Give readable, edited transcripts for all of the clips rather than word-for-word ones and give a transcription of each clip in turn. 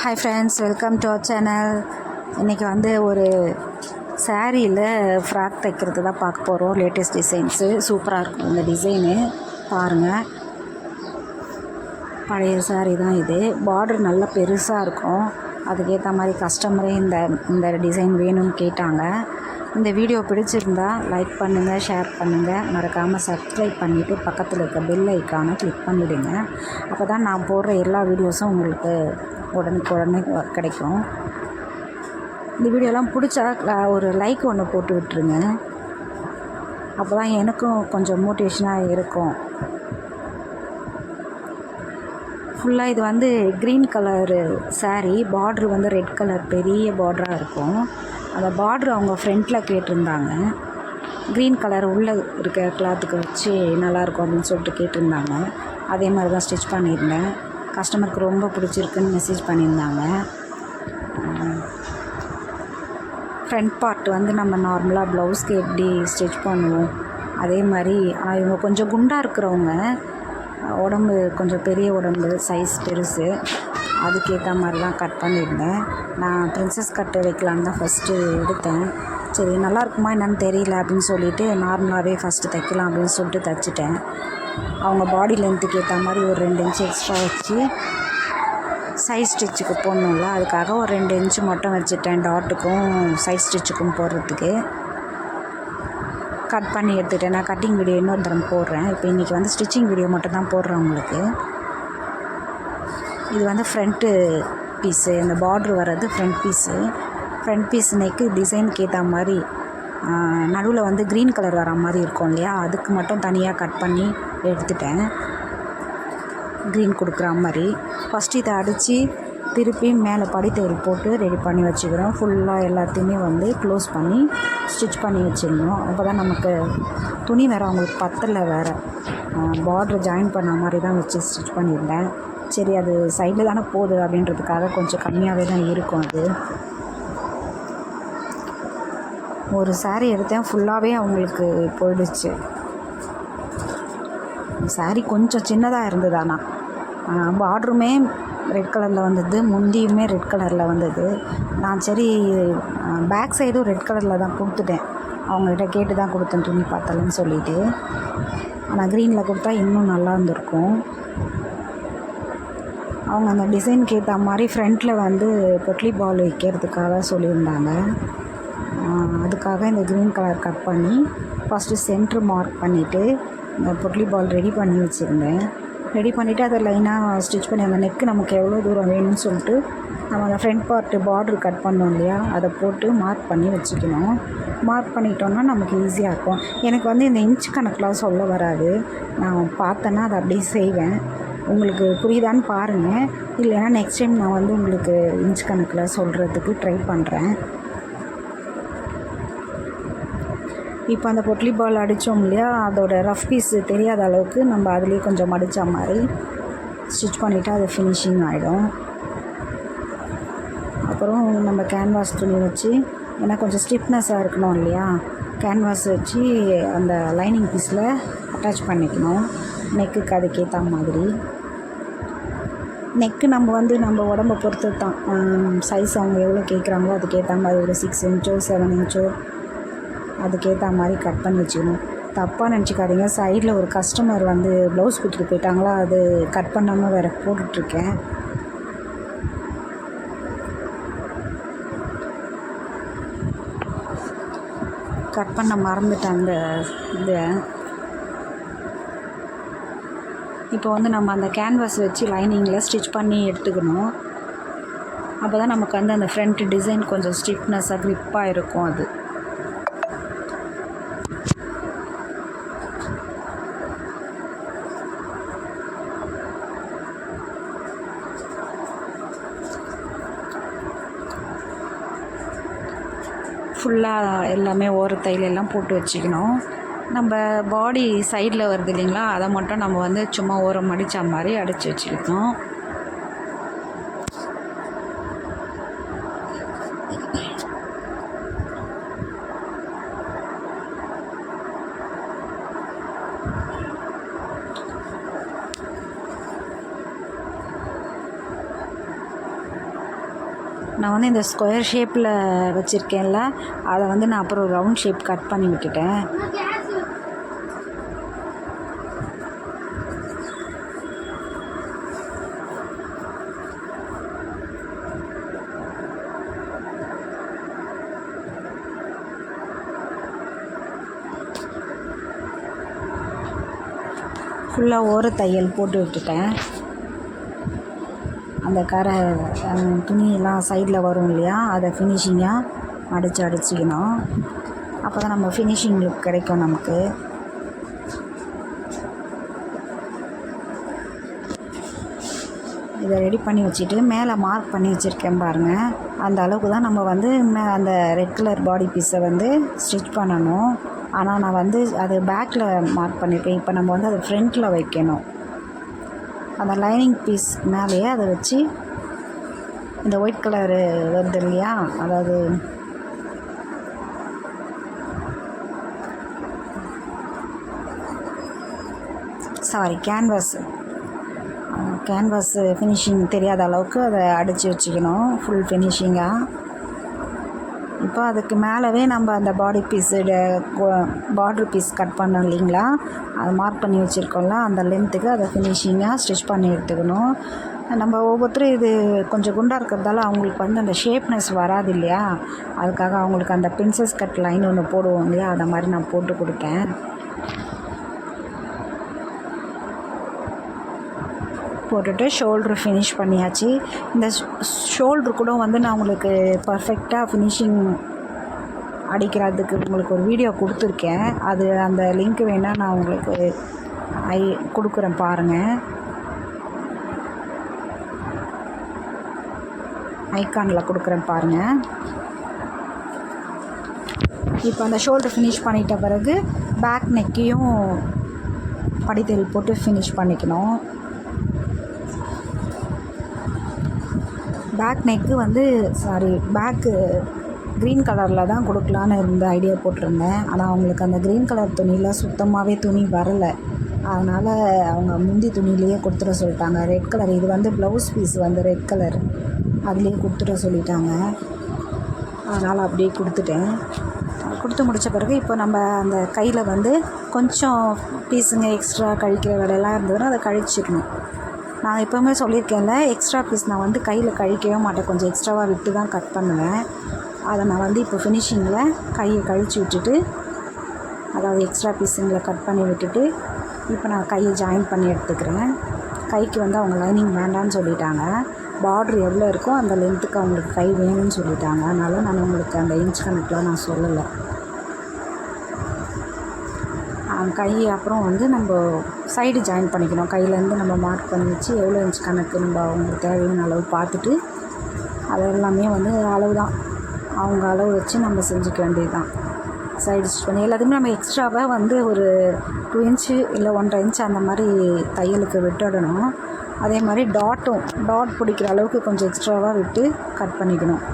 Hi friends, welcome to our channel. இன்றைக்கி வந்து ஒரு சாரியில் ஃப்ராக் தைக்கிறது தான் பார்க்க போகிறோம். லேட்டஸ்ட் டிசைன்ஸு சூப்பராக இருக்கும் இந்த டிசைனு. பாருங்கள், பழைய சாரீ தான் இது. பார்டர் நல்லா பெருசாக இருக்கும். அதுக்கேற்ற மாதிரி கஸ்டமரே இந்த டிசைன் வேணும்னு கேட்டாங்க. இந்த வீடியோ பிடிச்சிருந்தா லைக் பண்ணுங்கள், ஷேர் பண்ணுங்கள், மறக்காமல் சப்ஸ்கிரைப் பண்ணிவிட்டு பக்கத்தில் இருக்க பெல் ஐக்கானை கிளிக் பண்ணிவிடுங்க. அப்போ தான் நான் போடுற எல்லா வீடியோஸும் உங்களுக்கு உடனே கிடைக்கும். இந்த வீடியோலாம் பிடிச்சா ஒரு லைக் ஒன்று போட்டு விட்டுருங்க. அப்போ தான் எனக்கும் கொஞ்சம் மோட்டிவேஷனாக இருக்கும். ஃபுல்லாக இது வந்து க்ரீன் கலரு சாரீ. பார்ட்ரு வந்து ரெட் கலர் பெரிய பார்டராக இருக்கும். அந்த பார்ட்ரு அவங்க ஃப்ரண்ட்டில் கேட்டிருந்தாங்க. க்ரீன் கலர் உள்ளே இருக்க கிளாத்துக்கு வச்சு நல்லாயிருக்கும் அப்படின்னு சொல்லிட்டு கேட்டிருந்தாங்க. அதே மாதிரி தான் ஸ்டிச் பண்ணியிருந்தேன். கஸ்டமருக்கு ரொம்ப பிடிச்சிருக்குன்னு மெசேஜ் பண்ணியிருந்தாங்க. ஃப்ரண்ட் பார்ட் வந்து நம்ம நார்மலாக ப்ளவுஸ்க்கு எப்படி ஸ்டிச் பண்ணுவோம் அதே மாதிரி. இவங்க கொஞ்சம் குண்டாக இருக்கிறவங்க, உடம்பு கொஞ்சம் பெரிய உடம்பு, சைஸ் பெருசு, அதுக்கேற்ற மாதிரி தான் கட் பண்ணியிருந்தேன். நான் ப்ரின்சஸ் கட்டு வைக்கலான்னு தான் ஃபஸ்ட்டு எடுத்தேன். சரி, நல்லா இருக்குமா என்னன்னு தெரியல அப்படின்னு சொல்லிவிட்டு நார்மலாகவே ஃபஸ்ட்டு தைக்கலாம் அப்படின்னு சொல்லிட்டு தைச்சிட்டேன். அவங்க பாடி லென்த்துக்கு ஏற்ற மாதிரி ஒரு 2 இன்ச்சு எக்ஸ்ட்ரா வச்சு சைஸ் ஸ்டிச்சுக்கு போடணும்ல, அதுக்காக ஒரு 2 இன்ச்சு மட்டும் வச்சுட்டேன். டாட்டுக்கும் சைஸ் ஸ்டிச்சுக்கும் போடுறதுக்கு கட் பண்ணி எடுத்துகிட்டேன். நான் கட்டிங் வீடியோ இன்னொரு தரம் போடுறேன். இப்போ இன்றைக்கி வந்து ஸ்டிச்சிங் வீடியோ மட்டும் தான் போடுறேன் உங்களுக்கு. இது வந்து ஃப்ரண்ட்டு பீஸு. இந்த பார்ட்ரு வர்றது ஃப்ரண்ட் பீஸு. ஃப்ரண்ட் பீஸ் நெக்கு டிசைனுக்கு ஏற்ற மாதிரி நடுவில் வந்து க்ரீன் கலர் வர மாதிரி இருக்கும் இல்லையா, அதுக்கு மட்டும் தனியாக கட் பண்ணி எடுத்துட்டேன். க்ரீன் கொடுக்குற மாதிரி ஃபஸ்ட்டு இதை அடித்து திருப்பி மேலே படித்தேரி போட்டு ரெடி பண்ணி வச்சுக்கிறோம். ஃபுல்லாக எல்லாத்தையுமே வந்து க்ளோஸ் பண்ணி ஸ்டிச் பண்ணி வச்சிடணும். அப்போ தான் நமக்கு துணி வேறு அவங்களுக்கு பத்தலை வேறு. பார்ட்ரு ஜாயின் பண்ண மாதிரி தான் வச்சு ஸ்டிச் பண்ணியிருந்தேன். சரி, அது சைடில் தானே போகுது அப்படின்றதுக்காக கொஞ்சம் கம்மியாகவே தான் இருக்கும். அது ஒரு சாரீ எடுத்தேன், ஃபுல்லாகவே அவங்களுக்கு போயிடுச்சு. சாரீ கொஞ்சம் சின்னதாக இருந்தது. ஆனால் பார்டருமே ரெட் கலரில் வந்தது, முந்தியுமே ரெட் கலரில் வந்தது. நான் சரி பேக் சைடும் ரெட் கலரில் தான் கொடுத்துட்டேன். அவங்கள்ட்ட கேட்டு தான் கொடுத்தேன் துணி பார்த்தலன்னு சொல்லிவிட்டு. ஆனால் க்ரீனில் கொடுத்தா இன்னும் நல்லா இருந்திருக்கும். அவங்க அந்த டிசைனுக்கு ஏற்ற மாதிரி ஃப்ரண்ட்டில் வந்து பொட்லி பால் வைக்கிறதுக்காக சொல்லியிருந்தாங்க. அதுக்காக இந்த க்ரீன் கலர் கட் பண்ணி ஃபஸ்ட்டு சென்ட்ரு மார்க் பண்ணிவிட்டு இந்த பொட்லி பால் ரெடி பண்ணி வச்சுருந்தேன். ரெடி பண்ணிவிட்டு அதை லைனாக ஸ்டிச் பண்ணி அந்த நெக்கு நமக்கு எவ்வளோ தூரம் வேணும்னு சொல்லிட்டு நம்ம அந்த ஃப்ரண்ட் பார்ட்டு பார்ட்ரு கட் பண்ணோம் இல்லையா, அதை போட்டு மார்க் பண்ணி வச்சுக்கணும். மார்க் பண்ணிட்டோன்னா நமக்கு ஈஸியாக இருக்கும். எனக்கு வந்து இந்த இன்ச் கணக்கெலாம் சொல்ல வராது. நான் பார்த்தேன்னா அதை அப்படியே செய்வேன். உங்களுக்கு புரியுதான்னு பாருங்கள். இல்லைன்னா நெக்ஸ்ட் டைம் நான் வந்து உங்களுக்கு இன்ச் கணக்கில் சொல்கிறதுக்கு ட்ரை பண்ணுறேன். இப்போ அந்த பொட்லி பால் அடித்தோம் இல்லையா, அதோட ரஃப் பீஸ் தெரியாத அளவுக்கு நம்ம அதுலேயே கொஞ்சம் மடித்த மாதிரி ஸ்டிச் பண்ணிவிட்டு அது ஃபினிஷிங் ஆகிடும். அப்புறம் நம்ம கேன்வாஸ் துணி வச்சு, ஏன்னா கொஞ்சம் ஸ்டிஃப்னஸாக இருக்கணும் இல்லையா, கேன்வாஸ் வச்சு அந்த லைனிங் பீஸில் அட்டாச் பண்ணிக்கணும். நெக்குக்கு அதுக்கேற்ற மாதிரி. நெக்கு நம்ம உடம்பை பொறுத்து தான் சைஸ் அவங்க எவ்வளோ கேட்குறாங்களோ அதுக்கேற்ற மாதிரி ஒரு 6 இன்ச்சோ 7 இன்ச்சோ அதுக்கேற்ற மாதிரி கட் பண்ணி வச்சுக்கணும். தப்பாக நினச்சிக்காதீங்க. சைடில் ஒரு கஸ்டமர் வந்து ப்ளவுஸ் கொடுத்துட்டு போயிட்டாங்களா, அது கட் பண்ணாமல் வேறு போட்டுட்ருக்கேன். கட் பண்ண மறந்துட்டாங்க இதை. இப்போ வந்து நம்ம அந்த கேன்வாஸ் வச்சு லைனிங்கில் ஸ்டிச் பண்ணி எடுத்துக்கணும். அப்போ தான் நமக்கு வந்து அந்த ஃப்ரண்ட் டிசைன் கொஞ்சம் ஸ்டிஃப்னஸாக க்ரிப்பாக இருக்கும். அது ஃபுல்லாக எல்லாமே ஓரத்தையிலெல்லாம் போட்டு வச்சுக்கணும். நம்ம பாடி சைடில் வருது இல்லைங்களா, அதை மட்டும் நம்ம வந்து சும்மா ஓரம் மடித்த மாதிரி அடித்து வச்சுக்கணும். நான் வந்து இந்த ஸ்கொயர் ஷேப்பில் வச்சுருக்கேன்ல, அதை வந்து நான் அப்புறம் ரவுண்ட் ஷேப் கட் பண்ணி விட்டுட்டேன். ஃபுல்லாக ஓர தையல் போட்டு விட்டுட்டேன். அந்த கரை துணியெல்லாம் சைடில் வரும் இல்லையா, அதை ஃபினிஷிங்காக அடிச்சுக்கணும். அப்போ தான் நம்ம ஃபினிஷிங் லுக் கிடைக்கும் நமக்கு. இதை ரெடி பண்ணி வச்சுட்டு மேலே மார்க் பண்ணி வச்சுருக்கேன் பாருங்கள். அந்த அளவுக்கு தான் நம்ம வந்து அந்த ரெட் கலர் பாடி பீஸை வந்து ஸ்டிச் பண்ணணும். ஆனால் நான் வந்து அது பேக்கில் மார்க் பண்ணியிருக்கேன். இப்போ நம்ம வந்து அதை ஃப்ரண்ட்டில் வைக்கணும். அந்த லைனிங் பீஸ் மேலேயே அதை வச்சு இந்த ஒயிட் கலரு வருது இல்லையா, அதாவது கேன்வாஸ் ஃபினிஷிங் தெரியாத அளவுக்கு அதை அடித்து வச்சுக்கணும் ஃபுல் ஃபினிஷிங்காக. இப்போ அதுக்கு மேலவே நம்ம அந்த பாடி பீஸு பார்ட்ரு பீஸ் கட் பண்ணோம் இல்லைங்களா, அதை மார்க் பண்ணி வச்சுருக்கோம்ல, அந்த லென்த்துக்கு அதை ஃபினிஷிங்காக ஸ்டிச் பண்ணி எடுத்துக்கணும். நம்ம ஒவ்வொருத்தரும் இது கொஞ்சம் குண்டாக இருக்கிறதால அவங்களுக்கு வந்து அந்த ஷேப்னஸ் வராது இல்லையா, அதுக்காக அவங்களுக்கு அந்த பிரின்சஸ் கட் லைன் ஒன்று போடுவோம் இல்லையா, அதை மாதிரி நான் போட்டு கொடுத்தேன். போட்டுட்டு ஷோல்ட்ரு ஃபினிஷ் பண்ணியாச்சு. இந்த ஷோல்ட்ரு கூட வந்து நான் உங்களுக்கு பர்ஃபெக்டாக ஃபினிஷிங் அடிக்கிறதுக்கு உங்களுக்கு ஒரு வீடியோ கொடுத்துருக்கேன். அது அந்த லிங்க் வேணால் நான் உங்களுக்கு கொடுக்குறேன் பாருங்கள். ஐகானில் கொடுக்குறேன் பாருங்கள். இப்போ அந்த ஷோல்ட்ரு ஃபினிஷ் பண்ணிட்ட பிறகு பேக் நெக்கையும் படித்தல் போட்டு ஃபினிஷ் பண்ணிக்கணும். பேக் நெக்கு வந்து பேக்கு க்ரீன் கலரில் தான் கொடுக்கலான்னு இருந்த ஐடியா போட்டிருந்தேன். ஆனால் அவங்களுக்கு அந்த க்ரீன் கலர் துணியில் சுத்தமாகவே துணி வரலை. அதனால் அவங்க முந்தி துணியிலேயே கொடுத்துட சொல்லிட்டாங்க. ரெட் கலர் இது வந்து ப்ளவுஸ் பீஸ் வந்து ரெட் கலர், அதுலேயே கொடுத்துட சொல்லிட்டாங்க. அதனால் அப்படியே கொடுத்துட்டேன். கொடுத்து முடித்த பிறகு இப்போ நம்ம அந்த கையில் வந்து கொஞ்சம் பீஸுங்க எக்ஸ்ட்ரா கழிக்கிற வேலையெல்லாம் இருந்ததுன்னா அதை கழிச்சிக்கணும். நான் எப்போவுமே சொல்லியிருக்கேன்ல, எக்ஸ்ட்ரா பீஸ் நான் வந்து கையில் கழிக்கவே மாட்டேன், கொஞ்சம் எக்ஸ்ட்ராவாக விட்டு தான் கட் பண்ணுவேன். அதை நான் வந்து இப்போ ஃபினிஷிங்கில் கையை கழித்து விட்டுட்டு, அதாவது எக்ஸ்ட்ரா பீஸுங்களை கட் பண்ணி விட்டுட்டு இப்போ நான் கையை ஜாயின் பண்ணி எடுத்துக்கிறேன். கைக்கு வந்து அவங்க லைனிங் வேண்டான்னு சொல்லிட்டாங்க. பார்ட்ரு எவ்வளோ இருக்கோ அந்த லென்த்துக்கு அவங்களுக்கு கை வேணும்னு சொல்லிட்டாங்க. அதனால் நான் உங்களுக்கு அந்த இன்ச் கணக்கில் நான் சொல்லலை. கை அப்புறம் வந்து நம்ம சைடு ஜாயின் பண்ணிக்கணும். கையிலேருந்து நம்ம மார்க் பண்ணி வச்சு எவ்வளோ இன்ச் கணக்கு நம்ம அவங்களுக்கு தேவையான அளவு பார்த்துட்டு, அது எல்லாமே வந்து அளவு தான், அவங்க அளவு வச்சு நம்ம செஞ்சுக்க வேண்டியது தான். சைடு ஸ்டிச் பண்ணி எல்லாத்துக்குமே நம்ம எக்ஸ்ட்ராவாக வந்து ஒரு 2 இன்ச்சு இல்லை 1.5 இன்ச் அந்த மாதிரி தையலுக்கு விட்டுடணும். அதே மாதிரி டாட் பிடிக்கிற அளவுக்கு கொஞ்சம் எக்ஸ்ட்ராவாக விட்டு கட் பண்ணிக்கணும்.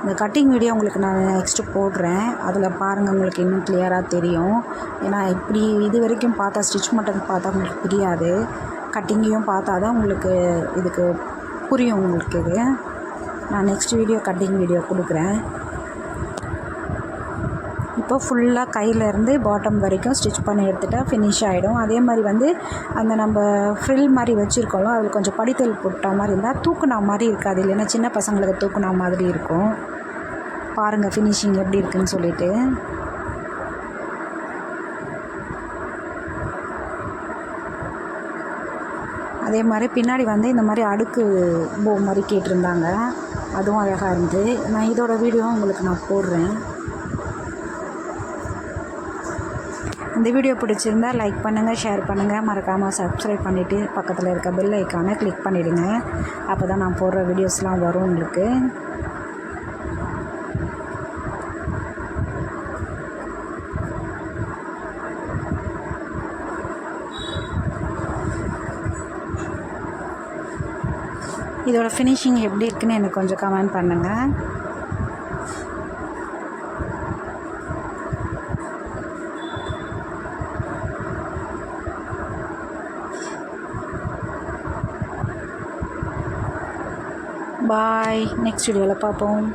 இந்த கட்டிங் வீடியோ உங்களுக்கு நான் நெக்ஸ்ட்டு போடுறேன். அதில் பாருங்கள், உங்களுக்கு இன்னும் கிளியராக தெரியும். ஏன்னா இப்படி இது வரைக்கும் பார்த்தா ஸ்டிச் மட்டும் பார்த்தா உங்களுக்கு புரியாது. கட்டிங்கையும் பார்த்தா தான் உங்களுக்கு இதுக்கு புரியும். உங்களுக்கு இது நான் நெக்ஸ்ட் வீடியோ கட்டிங் வீடியோ கொடுக்குறேன். இப்போ ஃபுல்லாக கையிலேருந்து பாட்டம் வரைக்கும் ஸ்டிச் பண்ணி எடுத்துட்டா ஃபினிஷ் ஆகிடும். அதே மாதிரி வந்து அந்த நம்ம ஃப்ரில் மாதிரி வச்சுருக்கோம், அதில் கொஞ்சம் படித்தல் போட்ட மாதிரி இருந்தால் தூக்குனா மாதிரி இருக்காது, இல்லைன்னா சின்ன பசங்களுக்கு தூக்குனா மாதிரி இருக்கும். பாருங்கள் ஃபினிஷிங் எப்படி இருக்குதுன்னு சொல்லிவிட்டு. அதே மாதிரி பின்னாடி வந்து இந்த மாதிரி அடுக்கு போ மாதிரி கேட்டிருந்தாங்க, அதுவும் அழகாக இருந்து. நான் இதோட வீடியோ உங்களுக்கு நான் போடுறேன். இந்த வீடியோ பிடிச்சிருந்தால் லைக் பண்ணுங்கள், ஷேர் பண்ணுங்கள், மறக்காமல் சப்ஸ்கிரைப் பண்ணிவிட்டு பக்கத்தில் இருக்க பெல் ஐக்கானை கிளிக் பண்ணிவிடுங்க. அப்போ தான் நான் போடுற வீடியோஸ்லாம் வரும் உங்களுக்கு. இதோட ஃபினிஷிங் எப்படி இருக்குன்னு எனக்கு கொஞ்சம் கமெண்ட் பண்ணுங்கள். பாய். நெக்ஸ்ட் வீடியோவில் பார்ப்போம்.